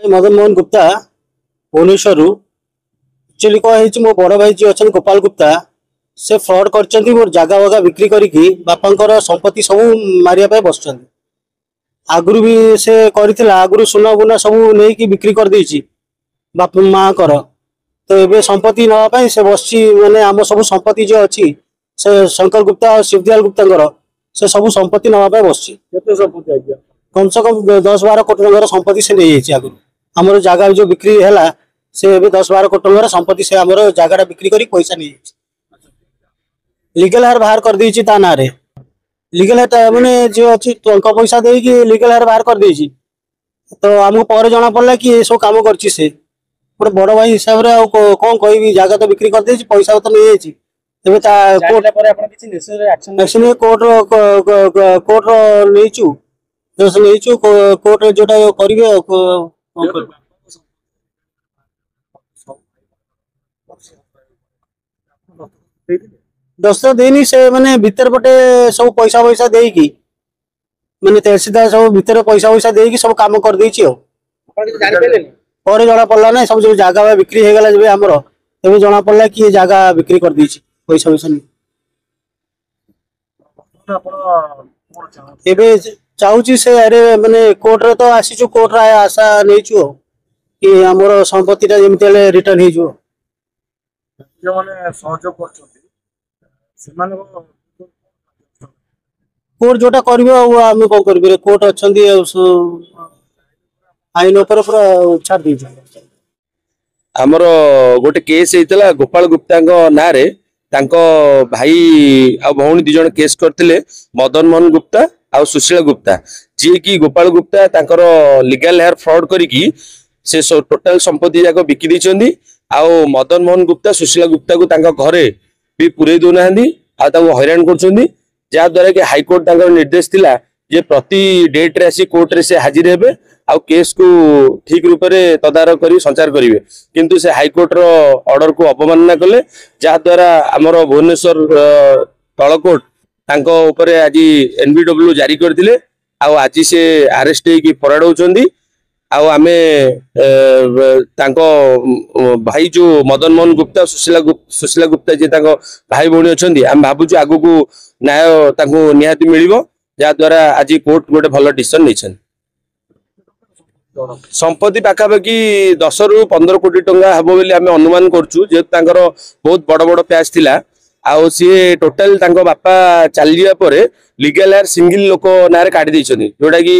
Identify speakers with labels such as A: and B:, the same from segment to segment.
A: Madan Mohan Gupta Bhubaneswar actually कौन है मो बड़ भाई जी अच्छा गोपाल गुप्ता से फ्रॉड कर मोर जगह वगह बिक्री करके बापा संपत्ति सब मारिया बस आगुरी भी से करथिला आगुरी सुना बुना सब नहीं बिक्री कर देछि बाप माँ कर तो ये संपत्ति नापी से बस माने आम सब संपत्ति जो अच्छी से शंकर गुप्ता और शिवदयाल गुप्ता से सब संपत्ति नापी बस कम से कम 10-12 कोटी टकर संपत्ति से नहीं जाइए आगुरी आमर जगह जो बिक्री है से 10-12 कोटी टकर संपत्ति से आमर जगह बिक्री कर पैसा नहीं लीगल हायर बाहर कर देछि ता ना रे लीगल हायर माने जो अच्छी टंका पैसा दे कि लीगल हायर बाहर कर देछि तो हमको पर जना पड़ला कि ये सब काम करछि से गोटे बड़ भाई हिसाब रे कौन कहबी जगह तो बिक्री कर देछि पैसा तो नहीं जाइछि एबे ता कोर्ट पर आपण किछि नेशनल एक्शन कोर्ट लेचु जो लेचु कोर्ट जोटा करिवे दस देनी से माने भीतर पटे सब पैसा पैसा देकी माने तहसीलदार सब भीतर पैसा पैसा देकी सब काम कर देछि और जना पड़ला ना सब जो जगह बिक्री हो गला जब हमर तबे जना पड़ला कि ये जगह बिक्री कर देछि पैसा पैसा नहीं एबे चाहूची से अरे माने कोर्ट रे तो आसीचु कोर्ट रे आशा नेचु कि हमर संपत्ति ता जेमते रिटर्न हे जो
B: माने सहयोग करछथि सेमान
A: कोर्ट जोटा करबे आम कौन करें कोर्ट अच्छा आईन पूरा छाड़ दी
C: आमर गोटे केस होता गोपाल गुप्ता ना रे भाई आ भौणी दिज केस करते मदन मोहन गुप्ता आ सुशीला गुप्ता जी की गोपाल गुप्ता तांकर लीगल हेयर फ्रॉड करी से टोटाल संपत्ति जाक बिकी देछंदी आ मदन मोहन गुप्ता सुशीला गुप्ता को तांका घरे भी पुरे दो ना हैरान कर जहाद्वारा कि हाईकोर्ट निर्देश थिला जे प्रति डेट रे आसी कोर्ट रे से हाजिर हेबे आ केस को ठीक रूप से तदारख करी संचार करिवे किंतु से हाईकोर्ट रो ऑर्डर को अपमानना कले जहाद्वारा आमर भुवनेश्वर तलकोर्ट तांको ऊपर आज एनबीडब्ल्यू जारी करथिले आ आज से अरेस्ट होगी फराड होचंदी आमे तांको भाई जो मदन मोहन गुप्ता सुशीला गुप्ता जी तांको भाई भौणी अछंदी आम भाबुछु आगु को न्याय तांको निहाती मिलिबो जहाद्वारा आज कोर्ट गोटे भल डिसीजन नहीं संपत्ति पाखापाखि 10 ରୁ 15 कोटी टंका हम बोली आम अनुमान करछु जेहेतु बहुत बड़ बड़ प्याज थिला आउ सी टोटाल बापा चलिया लीगल हेयर सिंगल लोक ना काटी देछनी जोटा कि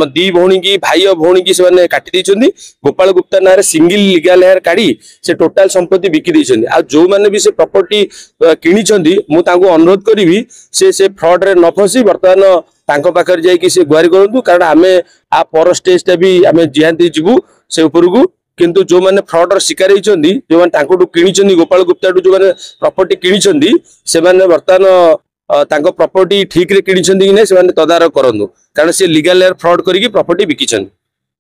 C: दी भौणी की भाई और भौणी की से काटी देछनी गोपाल गुप्ता ना सिंगल लीगल हेयर काटी से टोटाल संपत्ति बिकी देछनी आ जो माने भी से प्रॉपर्टी किनी छंदी मु तांको अनुरोध करिवि से फ्रॉड रे न फसी वर्तमान तांको पाखर जाई कि से गुहारी करंतु कारण आमे आ पर स्टेज भी आमे जिहांती जिबु से ऊपर को किंतु जो माने फ्रॉड शिकार होती जो माने तांको किनी गोपाल गुप्ता जो माने प्रॉपर्टी किनी से माने वर्तमान तांको प्रॉपर्टी ठीक रे किनी कि नहीं से माने तदारख करंतु कारण से लीगल हेयर फ्रॉड करके प्रॉपर्टी बिकी छन।